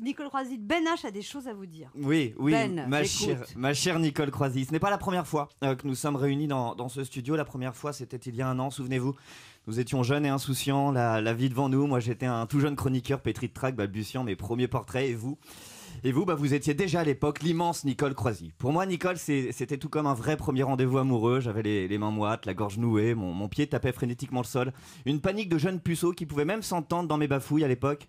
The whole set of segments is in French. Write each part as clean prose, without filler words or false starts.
Nicole Croisy, Ben H a des choses à vous dire. Oui, Ben, ma chère Nicole Croisy. Ce n'est pas la première fois que nous sommes réunis dans ce studio. La première fois, c'était il y a un an, souvenez-vous. Nous étions jeunes et insouciants, la vie devant nous. Moi, j'étais un tout jeune chroniqueur pétri de trac, balbutiant mes premiers portraits. Et vous, vous étiez déjà à l'époque l'immense Nicole Croisy. Pour moi, Nicole, c'était tout comme un vrai premier rendez-vous amoureux. J'avais les mains moites, la gorge nouée, mon pied tapait frénétiquement le sol. Une panique de jeunes puceaux qui pouvaient même s'entendre dans mes bafouilles à l'époque.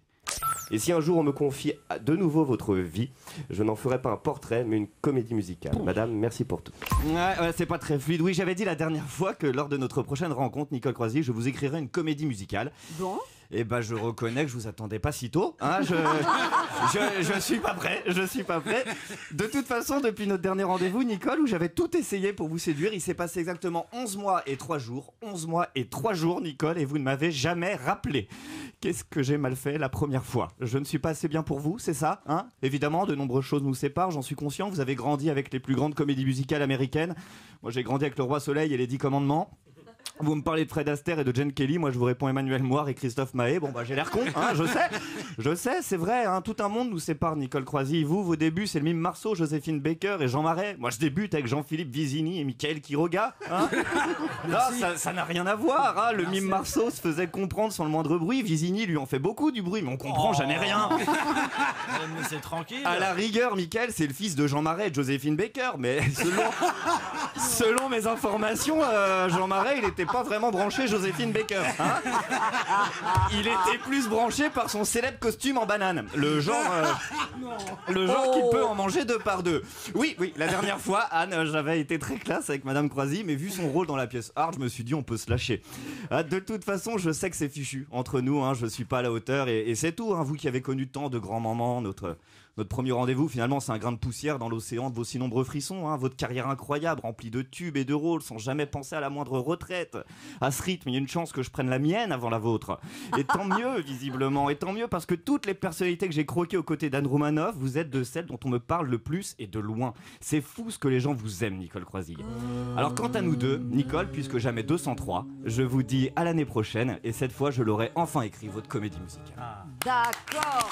Et si un jour on me confie de nouveau votre vie, je n'en ferai pas un portrait, mais une comédie musicale. Madame, merci pour tout. Ouais, c'est pas très fluide. Oui, j'avais dit la dernière fois que lors de notre prochaine rencontre, Nicole Croisy, je vous écrirai une comédie musicale. Bon. Eh ben, je reconnais que je vous attendais pas si tôt. Hein, je suis pas prêt. De toute façon, depuis notre dernier rendez-vous, Nicole, où j'avais tout essayé pour vous séduire, il s'est passé exactement 11 mois et 3 jours. 11 mois et 3 jours, Nicole, et vous ne m'avez jamais rappelé. Qu'est-ce que j'ai mal fait la première fois? Je ne suis pas assez bien pour vous, c'est ça, hein? Évidemment, de nombreuses choses nous séparent, j'en suis conscient. Vous avez grandi avec les plus grandes comédies musicales américaines. Moi, j'ai grandi avec Le Roi Soleil et les 10 Commandements. Vous me parlez de Fred Astaire et de Jane Kelly, moi je vous réponds Emmanuel Moir et Christophe Maé. Bon bah j'ai l'air con, hein, je sais, c'est vrai, hein, tout un monde nous sépare, Nicole Croisy. Vous, vos débuts, c'est le mime Marceau, Joséphine Baker et Jean Marais. Moi je débute avec Jean-Philippe Vizini et Michael Quiroga. Hein. Non, ça n'a rien à voir, hein. Le mime Marceau se faisait comprendre sans le moindre bruit. Vizini lui en fait beaucoup du bruit, mais on comprend jamais rien. Mais c'est tranquille. À la rigueur, Michael, c'est le fils de Jean Marais et de Joséphine Baker, mais selon mes informations, Jean Marais, il était pas vraiment branché Joséphine Baker, hein. Il était plus branché par son célèbre costume en banane, le genre qui peut en manger 2 par 2. Oui, la dernière fois, Anne, j'avais été très classe avec Madame Croisy, mais vu son rôle dans la pièce art, je me suis dit on peut se lâcher. De toute façon, je sais que c'est fichu entre nous, hein, je suis pas à la hauteur et c'est tout, hein, vous qui avez connu tant de grands moments, notre premier rendez-vous, finalement, c'est un grain de poussière dans l'océan de vos si nombreux frissons. Hein. Votre carrière incroyable, remplie de tubes et de rôles, sans jamais penser à la moindre retraite. À ce rythme, il y a une chance que je prenne la mienne avant la vôtre. Et tant mieux, visiblement. Et tant mieux, parce que toutes les personnalités que j'ai croquées aux côtés d'Anne Romanoff, vous êtes de celles dont on me parle le plus et de loin. C'est fou ce que les gens vous aiment, Nicole Croisy. Alors, quant à nous deux, Nicole, puisque jamais 203, je vous dis à l'année prochaine. Et cette fois, je l'aurai enfin écrit, votre comédie musicale. D'accord.